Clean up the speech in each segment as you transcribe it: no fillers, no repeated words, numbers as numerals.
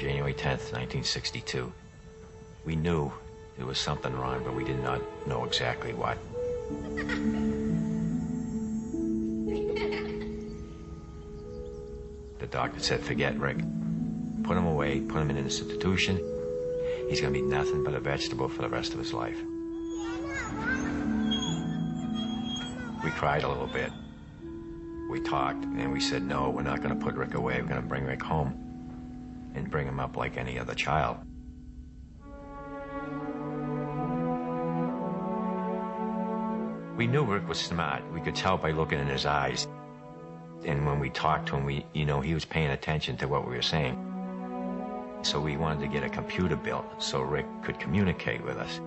January 10th, 1962. We knew there was something wrong, but we did not know exactly what. The doctor said, forget Rick. Put him away, put him in an institution. He's going to be nothing but a vegetable for the rest of his life. We cried a little bit. We talked, and we said, no, we're not going to put Rick away. We're going to bring Rick home and bring him up like any other child. We knew Rick was smart. We could tell by looking in his eyes. And when we talked to him, he was paying attention to what we were saying. So we wanted to get a computer built so Rick could communicate with us.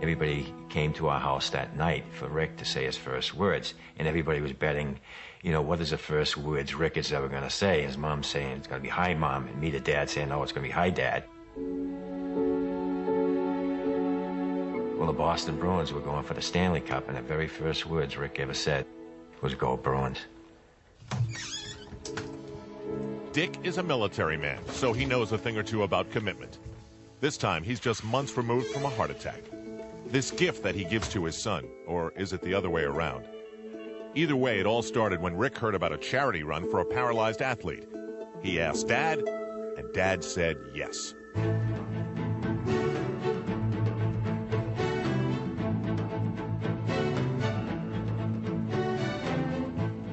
Everybody came to our house that night for Rick to say his first words, and everybody was betting, what is the first words Rick is ever going to say? His mom saying, it's going to be, hi, Mom, and me, the dad, saying, no, it's going to be, hi, Dad. Well, the Boston Bruins were going for the Stanley Cup, and the very first words Rick ever said was, go Bruins. Dick is a military man, so he knows a thing or two about commitment. This time, he's just months removed from a heart attack. This gift that he gives to his son, or is it the other way around? Either way, it all started when Rick heard about a charity run for a paralyzed athlete. He asked Dad, and Dad said yes.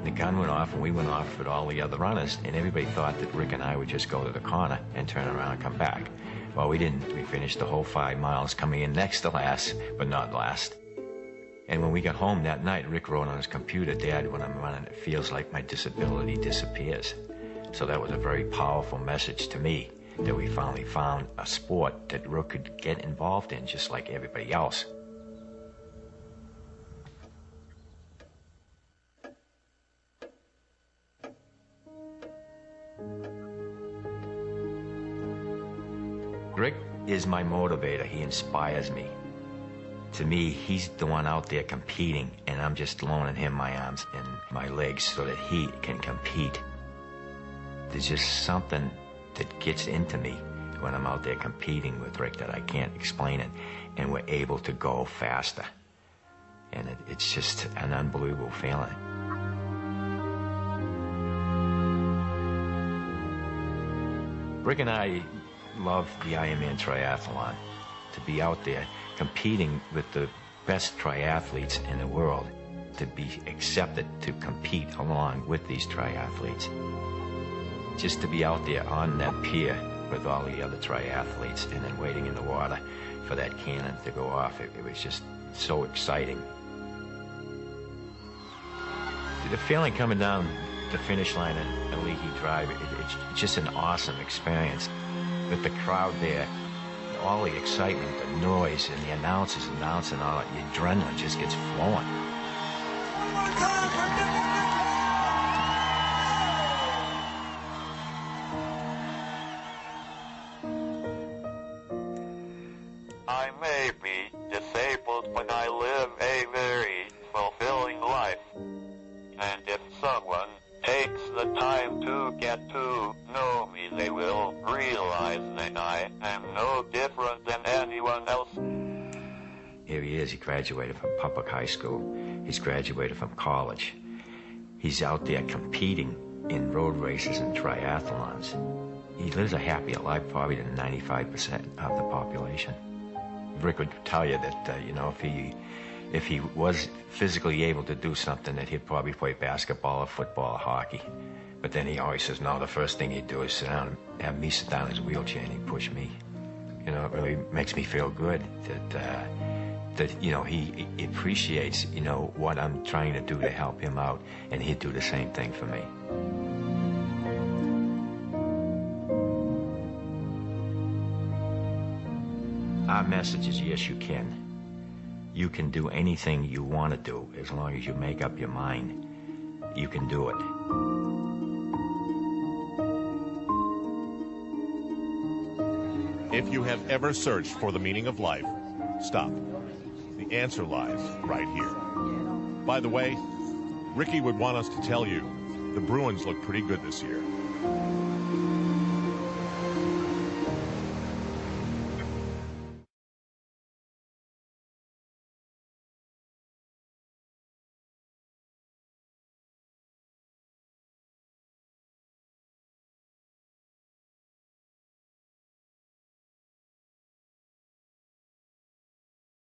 The gun went off, and we went off with all the other runners, and everybody thought that Rick and I would just go to the corner and turn around and come back. Well, we didn't. We finished the whole 5 miles, coming in next to last, but not last. And when we got home that night, Rick wrote on his computer, Dad, when I'm running, it feels like my disability disappears. So that was a very powerful message to me, that we finally found a sport that Rick could get involved in, just like everybody else. Rick is my motivator. He inspires me. To me, he's the one out there competing, and I'm just loaning him my arms and my legs so that he can compete. There's just something that gets into me when I'm out there competing with Rick that I can't explain it, and we're able to go faster. And it's just an unbelievable feeling. Rick and I love the Ironman triathlon. To be out there competing with the best triathletes in the world, to be accepted to compete along with these triathletes. Just to be out there on that pier with all the other triathletes and then waiting in the water for that cannon to go off, it was just so exciting. The feeling coming down the finish line at Leahy Drive, it's just an awesome experience. With the crowd there, all the excitement, the noise, and the announcers announcing, all that, the adrenaline just gets flowing. One more time for I may be disabled, but I live a very fulfilling life. And if someone takes the time to get to know me, they will realize that I am no different than anyone else. Here he is. He graduated from public high school. He's graduated from college. He's out there competing in road races and triathlons. He lives a happier life probably than 95% of the population. Rick would tell you that, if he was physically able to do something, that he'd probably play basketball or football or hockey. But then he always says, no, the first thing he'd do is sit down and have me sit down in his wheelchair and he'd push me. It really makes me feel good that he appreciates, what I'm trying to do to help him out, and he'd do the same thing for me. Our message is, yes, you can. You can do anything you want to do as long as you make up your mind. You can do it. If you have ever searched for the meaning of life, stop. The answer lies right here. By the way, Ricky would want us to tell you, the Bruins look pretty good this year.